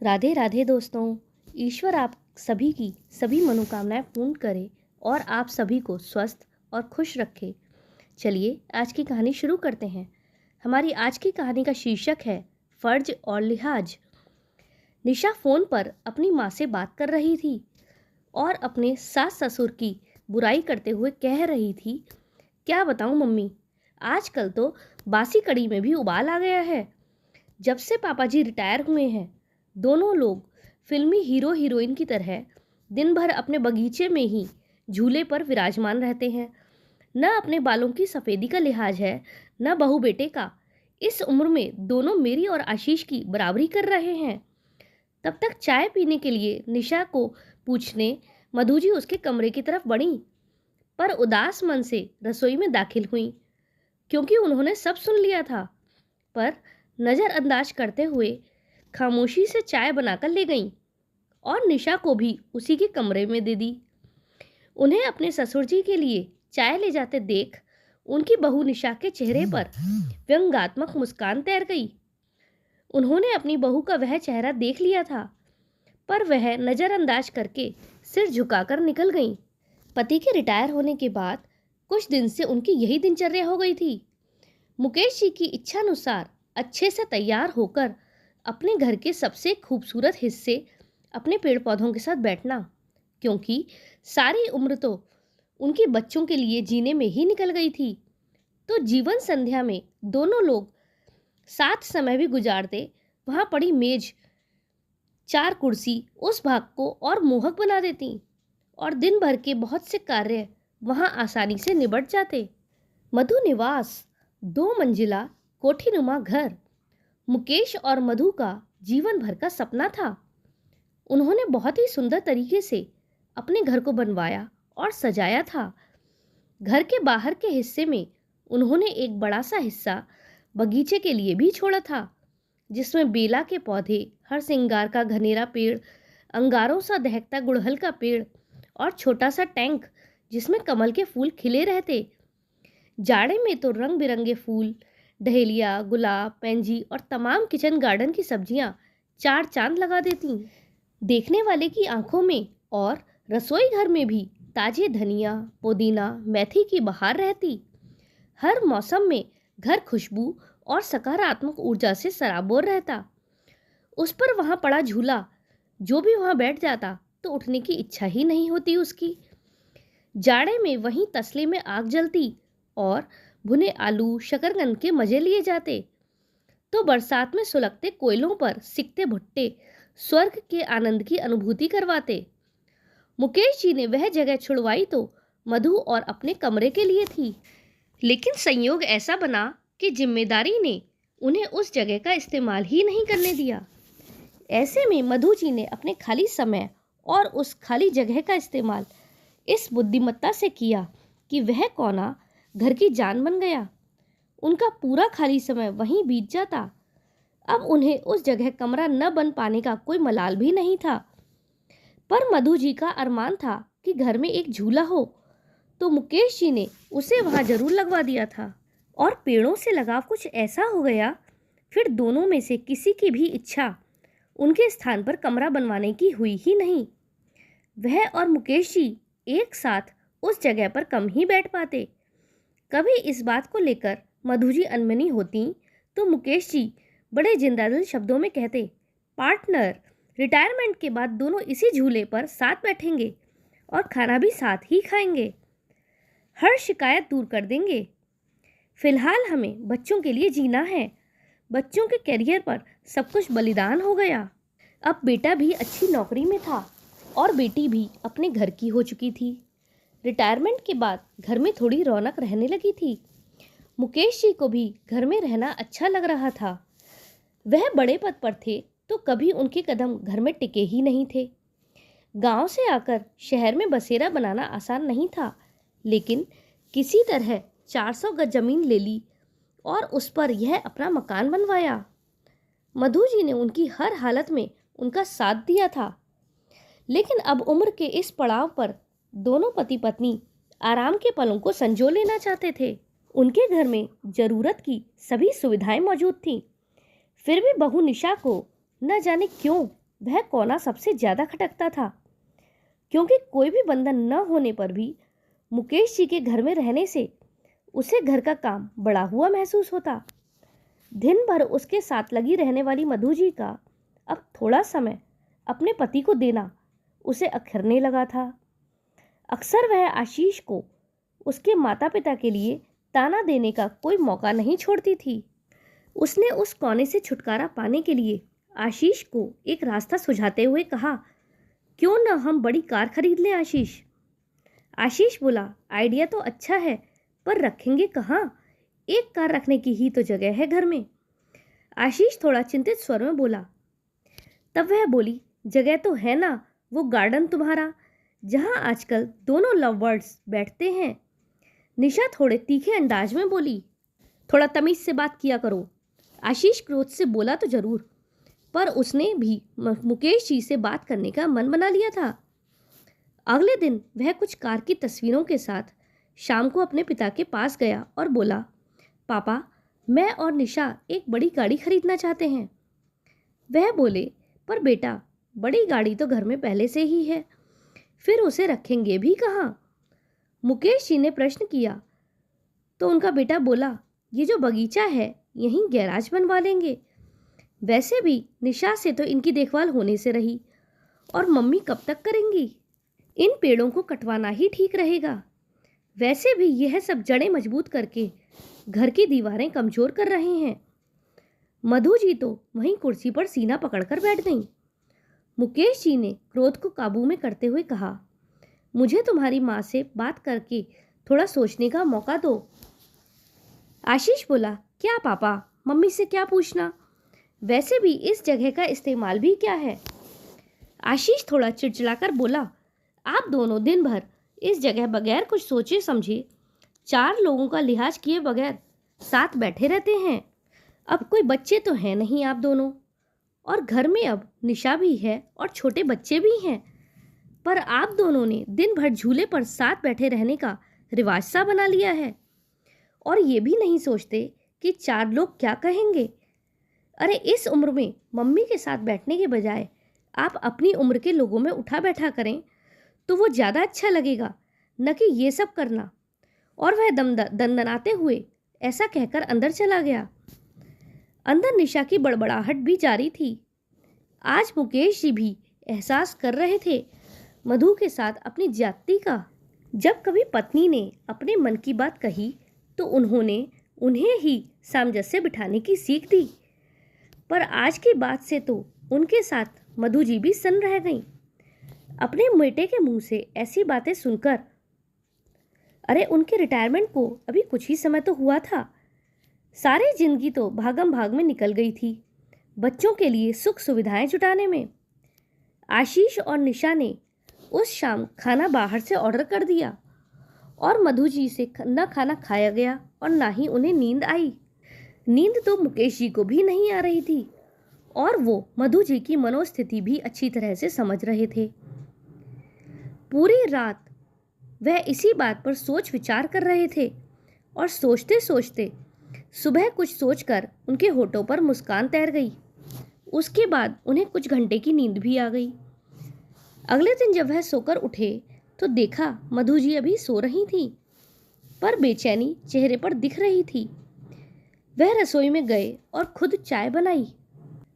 राधे राधे दोस्तों। ईश्वर आप सभी की सभी मनोकामनाएं पूर्ण करे और आप सभी को स्वस्थ और खुश रखे। चलिए आज की कहानी शुरू करते हैं। हमारी आज की कहानी का शीर्षक है फर्ज और लिहाज। निशा फोन पर अपनी माँ से बात कर रही थी और अपने सास ससुर की बुराई करते हुए कह रही थी, क्या बताऊं मम्मी, आजकल तो बासी कड़ी में भी उबाल आ गया है। जब से पापा जी रिटायर हुए हैं, दोनों लोग फिल्मी हीरो हीरोइन की तरह दिन भर अपने बगीचे में ही झूले पर विराजमान रहते हैं। न अपने बालों की सफ़ेदी का लिहाज है, न बहू बेटे का। इस उम्र में दोनों मेरी और आशीष की बराबरी कर रहे हैं। तब तक चाय पीने के लिए निशा को पूछने मधु जी उसके कमरे की तरफ बढ़ीं, पर उदास मन से रसोई में दाखिल हुईं, क्योंकि उन्होंने सब सुन लिया था। पर नज़रअंदाज करते हुए खामोशी से चाय बनाकर ले गईं और निशा को भी उसी के कमरे में दे दी। उन्हें अपने ससुर जी के लिए चाय ले जाते देख उनकी बहू निशा के चेहरे पर व्यंग्यात्मक मुस्कान तैर गई। उन्होंने अपनी बहू का वह चेहरा देख लिया था, पर वह नज़रअंदाज करके सिर झुकाकर निकल गईं। पति के रिटायर होने के बाद कुछ दिन से उनकी यही दिनचर्या हो गई थी। मुकेश जी की इच्छानुसार अच्छे से तैयार होकर अपने घर के सबसे खूबसूरत हिस्से अपने पेड़ पौधों के साथ बैठना, क्योंकि सारी उम्र तो उनकी बच्चों के लिए जीने में ही निकल गई थी। तो जीवन संध्या में दोनों लोग साथ समय भी गुजारते। वहाँ पड़ी मेज, चार कुर्सी उस भाग को और मोहक बना देती और दिन भर के बहुत से कार्य वहाँ आसानी से निबट जाते। मधु निवास 2 मंजिला कोठीनुमा घर मुकेश और मधु का जीवन भर का सपना था। उन्होंने बहुत ही सुंदर तरीके से अपने घर को बनवाया और सजाया था। घर के बाहर के हिस्से में उन्होंने एक बड़ा सा हिस्सा बगीचे के लिए भी छोड़ा था, जिसमें बेला के पौधे, हरसिंगार का घनेरा पेड़, अंगारों सा दहकता गुड़हल का पेड़ और छोटा सा टैंक जिसमें कमल के फूल खिले रहते। जाड़े में तो रंग बिरंगे फूल, डहेलिया, गुलाब, पेंजी और तमाम किचन गार्डन की सब्जियां चार चांद लगा देती। देखने वाले की आंखों में और रसोई घर में भी ताजे धनिया, पुदीना, मेथी की बहार रहती। हर मौसम में घर खुशबू और सकारात्मक ऊर्जा से सराबोर रहता। उस पर वहाँ पड़ा झूला, जो भी वहाँ बैठ जाता तो उठने की इच्छा ही नहीं होती उसकी। जाड़े में वहीं तसले में आग जलती और भुने आलू, शकरकंद के मजे लिए जाते। तो बरसात में सुलगते कोयलों पर सिकते भुट्टे स्वर्ग के आनंद की अनुभूति करवाते। मुकेश जी ने वह जगह छुड़वाई तो मधु और अपने कमरे के लिए थी, लेकिन संयोग ऐसा बना कि जिम्मेदारी ने उन्हें उस जगह का इस्तेमाल ही नहीं करने दिया। ऐसे में मधु जी ने अपने खाली समय और उस खाली जगह का इस्तेमाल इस बुद्धिमत्ता से किया कि वह कोना घर की जान बन गया। उनका पूरा खाली समय वहीं बीत जाता। अब उन्हें उस जगह कमरा न बन पाने का कोई मलाल भी नहीं था, पर मधु जी का अरमान था कि घर में एक झूला हो, तो मुकेश जी ने उसे वहां जरूर लगवा दिया था। और पेड़ों से लगाव कुछ ऐसा हो गया, फिर दोनों में से किसी की भी इच्छा उनके स्थान पर कमरा बनवाने की हुई ही नहीं। वह और मुकेश जी एक साथ उस जगह पर कम ही बैठ पाते। कभी इस बात को लेकर मधु जी अनमनी होती तो मुकेश जी बड़े जिंदादिल शब्दों में कहते, पार्टनर, रिटायरमेंट के बाद दोनों इसी झूले पर साथ बैठेंगे और खाना भी साथ ही खाएंगे। हर शिकायत दूर कर देंगे। फिलहाल हमें बच्चों के लिए जीना है। बच्चों के करियर पर सब कुछ बलिदान हो गया। अब बेटा भी अच्छी नौकरी में था और बेटी भी अपने घर की हो चुकी थी। रिटायरमेंट के बाद घर में थोड़ी रौनक रहने लगी थी। मुकेश जी को भी घर में रहना अच्छा लग रहा था। वह बड़े पद पर थे तो कभी उनके कदम घर में टिके ही नहीं थे। गांव से आकर शहर में बसेरा बनाना आसान नहीं था, लेकिन किसी तरह 400 गज जमीन ले ली और उस पर यह अपना मकान बनवाया। मधु जी ने उनकी हर हालत में उनका साथ दिया था, लेकिन अब उम्र के इस पड़ाव पर दोनों पति पत्नी आराम के पलों को संजो लेना चाहते थे। उनके घर में जरूरत की सभी सुविधाएं मौजूद थीं। फिर भी बहू निशा को न जाने क्यों वह कोना सबसे ज़्यादा खटकता था, क्योंकि कोई भी बंधन न होने पर भी मुकेश जी के घर में रहने से उसे घर का काम बड़ा हुआ महसूस होता। दिन भर उसके साथ लगी रहने वाली मधु जी का अब थोड़ा समय अपने पति को देना उसे अखरने लगा था। अक्सर वह आशीष को उसके माता पिता के लिए ताना देने का कोई मौका नहीं छोड़ती थी। उसने उस कोने से छुटकारा पाने के लिए आशीष को एक रास्ता सुझाते हुए कहा, क्यों न हम बड़ी कार खरीद लें आशीष। आशीष बोला, आइडिया तो अच्छा है, पर रखेंगे कहाँ? एक कार रखने की ही तो जगह है घर में। आशीष थोड़ा चिंतित स्वर में बोला। तब वह बोली, जगह तो है ना, वो गार्डन तुम्हारा, जहाँ आजकल दोनों लव बर्ड्स बैठते हैं। निशा थोड़े तीखे अंदाज में बोली। थोड़ा तमीज से बात किया करो। आशीष क्रोध से बोला तो जरूर, पर उसने भी मुकेश जी से बात करने का मन बना लिया था। अगले दिन वह कुछ कार की तस्वीरों के साथ शाम को अपने पिता के पास गया और बोला, पापा, मैं और निशा एक बड़ी गाड़ी खरीदना चाहते हैं। वह बोले, पर बेटा, बड़ी गाड़ी तो घर में पहले से ही है, फिर उसे रखेंगे भी कहाँ? मुकेश जी ने प्रश्न किया तो उनका बेटा बोला, ये जो बगीचा है यहीं गैराज बनवा लेंगे। वैसे भी निशा से तो इनकी देखभाल होने से रही, और मम्मी कब तक करेंगी? इन पेड़ों को कटवाना ही ठीक रहेगा। वैसे भी यह सब जड़ें मजबूत करके घर की दीवारें कमजोर कर रहे हैं। मधु जी तो वहीं कुर्सी पर सीना पकड़कर बैठ गईं। मुकेश जी ने क्रोध को काबू में करते हुए कहा, मुझे तुम्हारी माँ से बात करके थोड़ा सोचने का मौका दो। आशीष बोला, क्या पापा, मम्मी से क्या पूछना? वैसे भी इस जगह का इस्तेमाल भी क्या है? आशीष थोड़ा चिड़चिड़ाकर बोला, आप दोनों दिन भर इस जगह बगैर कुछ सोचे समझे 4 लोगों का लिहाज किए बगैर साथ बैठे रहते हैं। अब कोई बच्चे तो हैं नहीं आप दोनों, और घर में अब निशा भी है और छोटे बच्चे भी हैं, पर आप दोनों ने दिन भर झूले पर साथ बैठे रहने का रिवाज सा बना लिया है, और ये भी नहीं सोचते कि 4 लोग क्या कहेंगे। अरे इस उम्र में मम्मी के साथ बैठने के बजाय आप अपनी उम्र के लोगों में उठा बैठा करें तो वो ज़्यादा अच्छा लगेगा, न कि ये सब करना। और वह दंदनाते हुए ऐसा कहकर अंदर चला गया। अंदर निशा की बड़बड़ाहट भी जारी थी। आज मुकेश जी भी एहसास कर रहे थे मधु के साथ अपनी ज्यादती का। जब कभी पत्नी ने अपने मन की बात कही तो उन्होंने उन्हें ही सामंजस्य बिठाने की सीख दी, पर आज की बात से तो उनके साथ मधु जी भी सन्न रह गईं। अपने बेटे के मुंह से ऐसी बातें सुनकर, अरे उनके रिटायरमेंट को अभी कुछ ही समय तो हुआ था, सारी जिंदगी तो भागम भाग में निकल गई थी बच्चों के लिए सुख सुविधाएं जुटाने में। आशीष और निशा ने उस शाम खाना बाहर से ऑर्डर कर दिया, और मधु जी से न खाना खाया गया और ना ही उन्हें नींद आई। नींद तो मुकेश जी को भी नहीं आ रही थी, और वो मधु जी की मनोस्थिति भी अच्छी तरह से समझ रहे थे। पूरी रात वह इसी बात पर सोच विचार कर रहे थे, और सोचते सोचते सुबह कुछ सोचकर उनके होठों पर मुस्कान तैर गई। उसके बाद उन्हें कुछ घंटे की नींद भी आ गई। अगले दिन जब वह सोकर उठे तो देखा मधु जी अभी सो रही थीं, पर बेचैनी चेहरे पर दिख रही थी। वह रसोई में गए और खुद चाय बनाई।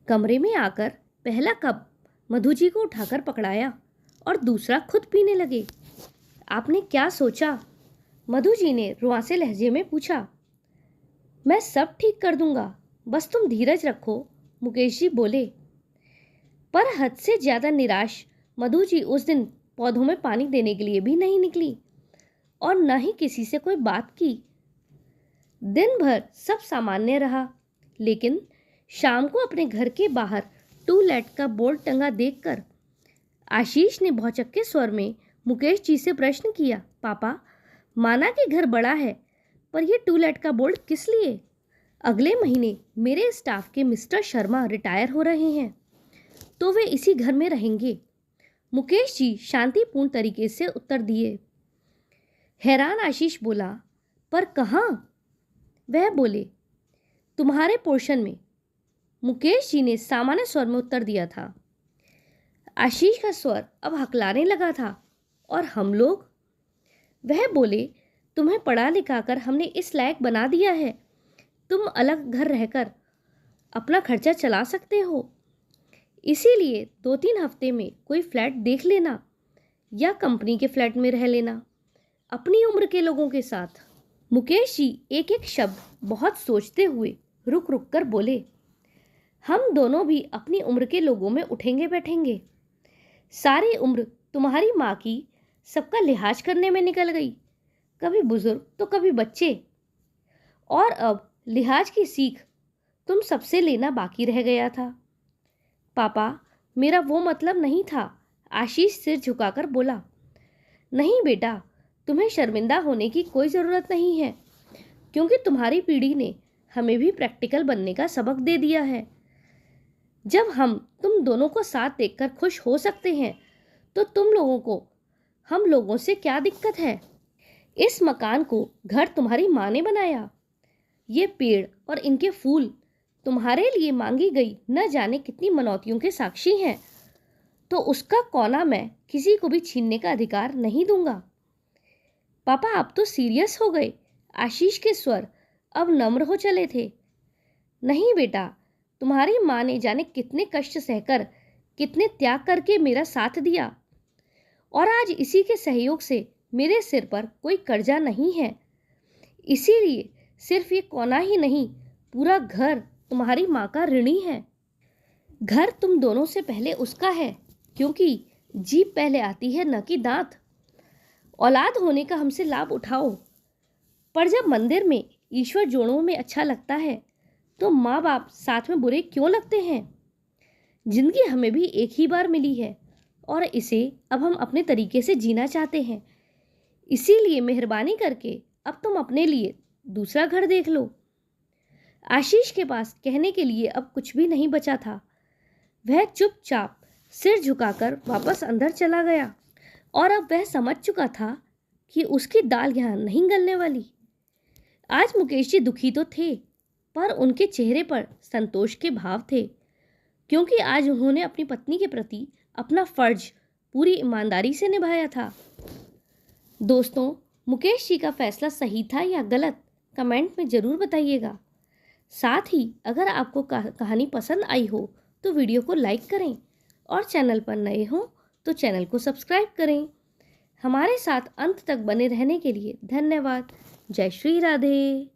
कमरे में आकर पहला कप मधु जी को उठाकर पकड़ाया और दूसरा खुद पीने लगे। आपने क्या सोचा? मधु जी ने रुआंसे लहजे में पूछा। मैं सब ठीक कर दूंगा, बस तुम धीरज रखो, मुकेश जी बोले। पर हद से ज्यादा निराश मधु जी उस दिन पौधों में पानी देने के लिए भी नहीं निकली, और न ही किसी से कोई बात की। दिन भर सब सामान्य रहा, लेकिन शाम को अपने घर के बाहर टू लेट का बोर्ड टंगा देखकर आशीष ने भौचक्के स्वर में मुकेश जी से प्रश्न किया, पापा, माना कि घर बड़ा है, पर यह टू लेट का बोर्ड किस लिए? अगले महीने मेरे स्टाफ के मिस्टर शर्मा रिटायर हो रहे हैं, तो वे इसी घर में रहेंगे। मुकेश जी शांतिपूर्ण तरीके से उत्तर दिए। हैरान आशीष बोला, पर कहाँ? वह बोले, तुम्हारे पोर्शन में। मुकेश जी ने सामान्य स्वर में उत्तर दिया था। आशीष का स्वर अब हकलाने लगा था। और हम लोग? वह बोले, तुम्हें पढ़ा लिखा कर हमने इस लायक बना दिया है, तुम अलग घर रहकर अपना खर्चा चला सकते हो। इसीलिए 2-3 हफ्ते में कोई फ्लैट देख लेना या कंपनी के फ्लैट में रह लेना, अपनी उम्र के लोगों के साथ। मुकेश जी एक एक शब्द बहुत सोचते हुए रुक रुक कर बोले, हम दोनों भी अपनी उम्र के लोगों में उठेंगे बैठेंगे। सारी उम्र तुम्हारी माँ की सबका लिहाज करने में निकल गई, कभी बुजुर्ग तो कभी बच्चे, और अब लिहाज की सीख तुम सबसे लेना बाकी रह गया था। पापा, मेरा वो मतलब नहीं था, आशीष सिर झुकाकर बोला। नहीं बेटा, तुम्हें शर्मिंदा होने की कोई ज़रूरत नहीं है, क्योंकि तुम्हारी पीढ़ी ने हमें भी प्रैक्टिकल बनने का सबक दे दिया है। जब हम तुम दोनों को साथ देखकर खुश हो सकते हैं, तो तुम लोगों को हम लोगों से क्या दिक्कत है? इस मकान को घर तुम्हारी माँ ने बनाया। ये पेड़ और इनके फूल तुम्हारे लिए मांगी गई न जाने कितनी मनौतियों के साक्षी हैं, तो उसका कोना मैं किसी को भी छीनने का अधिकार नहीं दूंगा। पापा, आप तो सीरियस हो गए। आशीष के स्वर अब नम्र हो चले थे। नहीं बेटा, तुम्हारी माँ ने जाने कितने कष्ट सहकर, कितने त्याग करके मेरा साथ दिया, और आज इसी के सहयोग से मेरे सिर पर कोई कर्जा नहीं है। इसीलिए सिर्फ ये कोना ही नहीं, पूरा घर तुम्हारी माँ का ऋणी है। घर तुम दोनों से पहले उसका है, क्योंकि जीभ पहले आती है न कि दांत। औलाद होने का हमसे लाभ उठाओ, पर जब मंदिर में ईश्वर जोड़ों में अच्छा लगता है, तो माँ बाप साथ में बुरे क्यों लगते हैं? जिंदगी हमें भी एक ही बार मिली है, और इसे अब हम अपने तरीके से जीना चाहते हैं। इसीलिए मेहरबानी करके अब तुम अपने लिए दूसरा घर देख लो। आशीष के पास कहने के लिए अब कुछ भी नहीं बचा था। वह चुपचाप सिर झुकाकर वापस अंदर चला गया, और अब वह समझ चुका था कि उसकी दाल यहाँ नहीं गलने वाली। आज मुकेश जी दुखी तो थे, पर उनके चेहरे पर संतोष के भाव थे, क्योंकि आज उन्होंने अपनी पत्नी के प्रति अपना फर्ज पूरी ईमानदारी से निभाया था। दोस्तों, मुकेश जी का फैसला सही था या गलत, कमेंट में ज़रूर बताइएगा। साथ ही अगर आपको कहानी पसंद आई हो तो वीडियो को लाइक करें, और चैनल पर नए हो तो चैनल को सब्सक्राइब करें। हमारे साथ अंत तक बने रहने के लिए धन्यवाद। जय श्री राधे।